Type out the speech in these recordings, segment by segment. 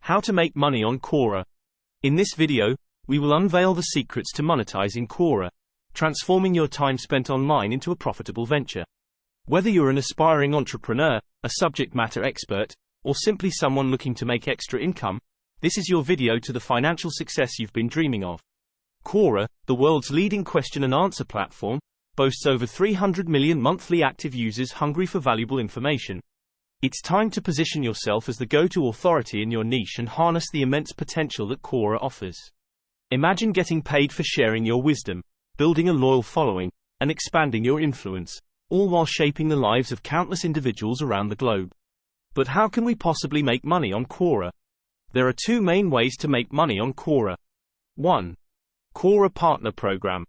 How to make money on Quora. In this video, we will unveil the secrets to monetizing Quora, transforming your time spent online into a profitable venture. Whether you're an aspiring entrepreneur, a subject matter expert, or simply someone looking to make extra income, this is your video to the financial success you've been dreaming of. Quora, the world's leading question and answer platform, boasts over 300 million monthly active users hungry for valuable information. It's time to position yourself as the go-to authority in your niche and harness the immense potential that Quora offers. Imagine getting paid for sharing your wisdom, building a loyal following, and expanding your influence, all while shaping the lives of countless individuals around the globe. But how can we possibly make money on Quora? There are two main ways to make money on Quora. 1. Quora Partner Program.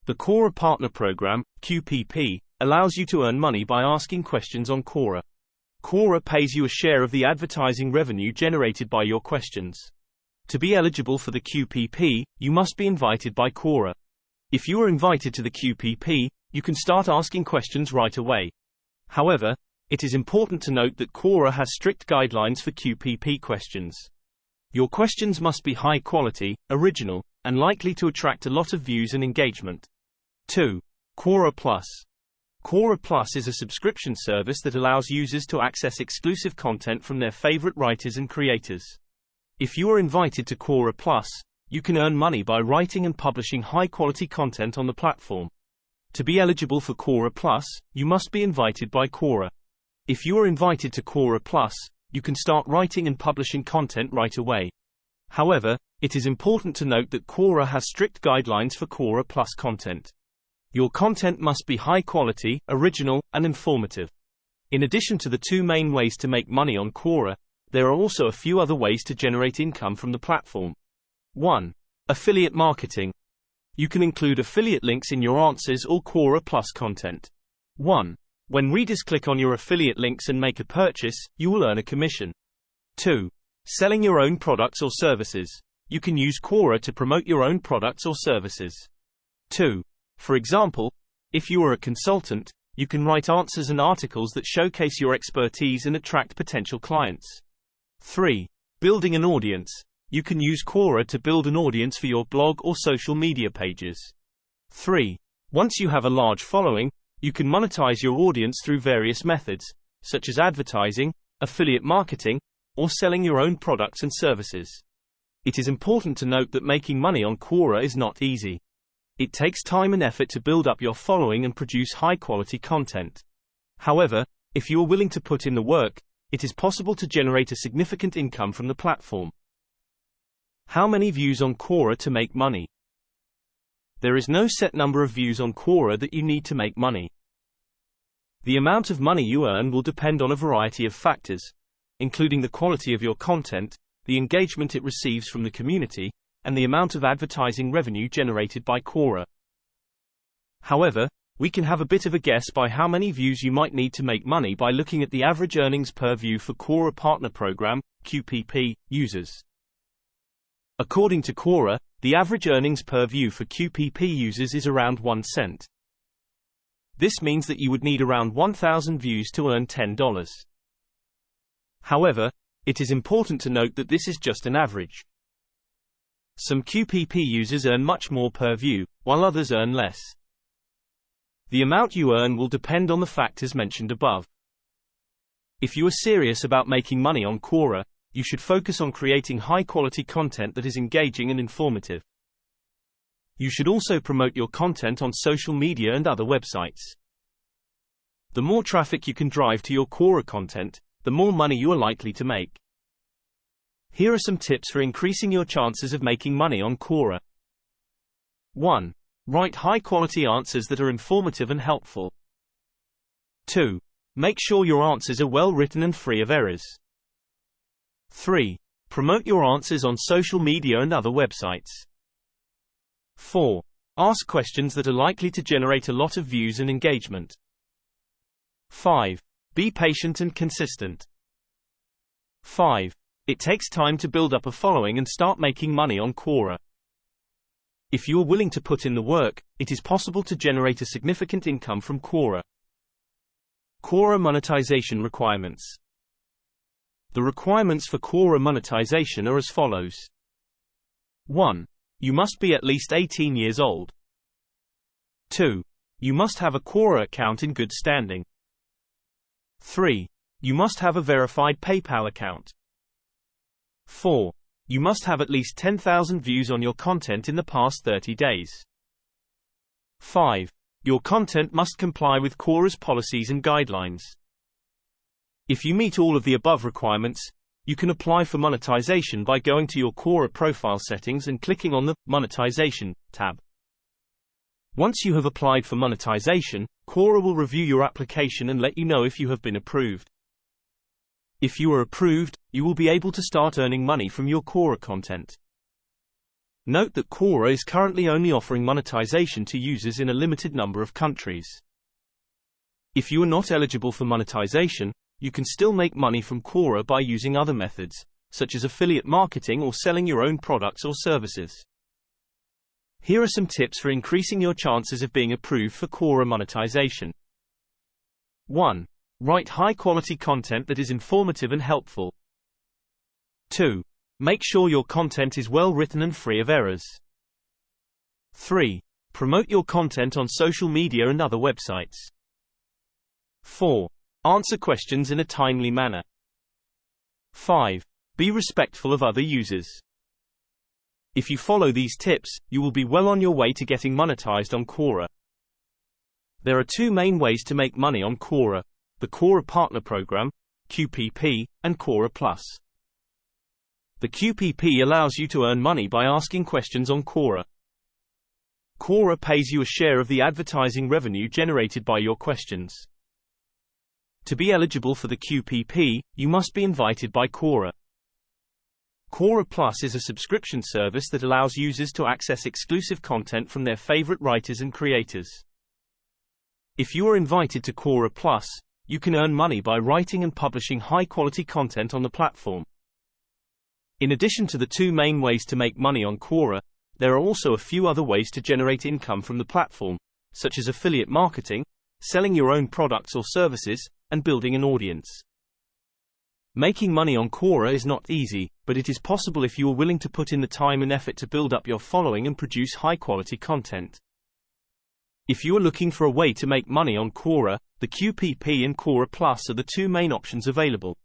The Quora Partner Program, QPP, allows you to earn money by asking questions on Quora. Quora pays you a share of the advertising revenue generated by your questions. To be eligible for the QPP, you must be invited by Quora. If you are invited to the QPP, you can start asking questions right away. However, it is important to note that Quora has strict guidelines for QPP questions. Your questions must be high quality, original, and likely to attract a lot of views and engagement. 2. Quora Plus. Quora Plus is a subscription service that allows users to access exclusive content from their favorite writers and creators. If you are invited to Quora Plus, you can earn money by writing and publishing high-quality content on the platform. To be eligible for Quora Plus, you must be invited by Quora. If you are invited to Quora Plus, you can start writing and publishing content right away. However, it is important to note that Quora has strict guidelines for Quora Plus content. Your content must be high quality, original, and informative. In addition to the two main ways to make money on Quora, there are also a few other ways to generate income from the platform. 1. Affiliate marketing. You can include affiliate links in your answers or Quora Plus content. 1. When readers click on your affiliate links and make a purchase, you will earn a commission. 2. Selling your own products or services. You can use Quora to promote your own products or services. 2. For example, if you are a consultant, you can write answers and articles that showcase your expertise and attract potential clients. 3. Building an audience. You can use Quora to build an audience for your blog or social media pages. 3. Once you have a large following, you can monetize your audience through various methods, such as advertising, affiliate marketing, or selling your own products and services. It is important to note that making money on Quora is not easy. It takes time and effort to build up your following and produce high-quality content. However, if you are willing to put in the work, it is possible to generate a significant income from the platform. How many views on Quora to make money? There is no set number of views on Quora that you need to make money. The amount of money you earn will depend on a variety of factors, including the quality of your content, the engagement it receives from the community, and the amount of advertising revenue generated by Quora. However, we can have a bit of a guess by how many views you might need to make money by looking at the average earnings per view for Quora Partner Program, QPP, users. According to Quora, the average earnings per view for QPP users is around 1 cent. This means that you would need around 1,000 views to earn $10. However, it is important to note that this is just an average. Some QPP users earn much more per view, while others earn less. The amount you earn will depend on the factors mentioned above. If you are serious about making money on Quora, you should focus on creating high-quality content that is engaging and informative. You should also promote your content on social media and other websites. The more traffic you can drive to your Quora content, the more money you are likely to make. Here are some tips for increasing your chances of making money on Quora. 1. Write high-quality answers that are informative and helpful. 2. Make sure your answers are well written and free of errors. 3. Promote your answers on social media and other websites. 4. Ask questions that are likely to generate a lot of views and engagement. 5. Be patient and consistent. 5. It takes time to build up a following and start making money on Quora. If you are willing to put in the work, it is possible to generate a significant income from Quora. Quora monetization requirements. The requirements for Quora monetization are as follows. 1. You must be at least 18 years old. 2. You must have a Quora account in good standing. 3. You must have a verified PayPal account. 4. You must have at least 10,000 views on your content in the past 30 days. 5. Your content must comply with Quora's policies and guidelines. If you meet all of the above requirements, you can apply for monetization by going to your Quora profile settings and clicking on the Monetization tab. Once you have applied for monetization, Quora will review your application and let you know if you have been approved. If you are approved, you will be able to start earning money from your Quora content. Note that Quora is currently only offering monetization to users in a limited number of countries. If you are not eligible for monetization, you can still make money from Quora by using other methods, such as affiliate marketing or selling your own products or services. Here are some tips for increasing your chances of being approved for Quora monetization. 1. Write high-quality content that is informative and helpful. 2. Make sure your content is well written and free of errors. 3. Promote your content on social media and other websites. 4. Answer questions in a timely manner. 5. Be respectful of other users. If you follow these tips, you will be well on your way to getting monetized on Quora. There are two main ways to make money on Quora: the Quora Partner Program, QPP, and Quora Plus. The QPP allows you to earn money by asking questions on Quora. Quora pays you a share of the advertising revenue generated by your questions. To be eligible for the QPP, you must be invited by Quora. Quora Plus is a subscription service that allows users to access exclusive content from their favorite writers and creators. If you are invited to Quora Plus, you can earn money by writing and publishing high-quality content on the platform. In addition to the two main ways to make money on Quora, there are also a few other ways to generate income from the platform, such as affiliate marketing, selling your own products or services, and building an audience. Making money on Quora is not easy, but it is possible if you are willing to put in the time and effort to build up your following and produce high-quality content. If you are looking for a way to make money on Quora, the QPP and Quora Plus are the two main options available.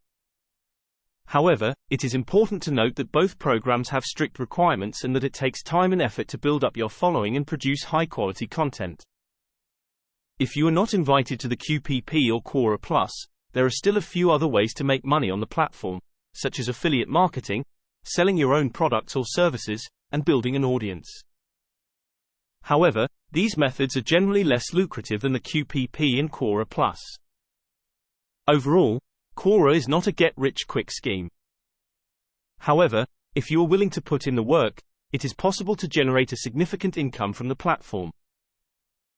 However, it is important to note that both programs have strict requirements and that it takes time and effort to build up your following and produce high-quality content. If you are not invited to the QPP or Quora Plus, there are still a few other ways to make money on the platform, such as affiliate marketing, selling your own products or services, and building an audience. However, these methods are generally less lucrative than the QPP and Quora Plus. Overall, Quora is not a get-rich-quick scheme. However, if you are willing to put in the work, it is possible to generate a significant income from the platform.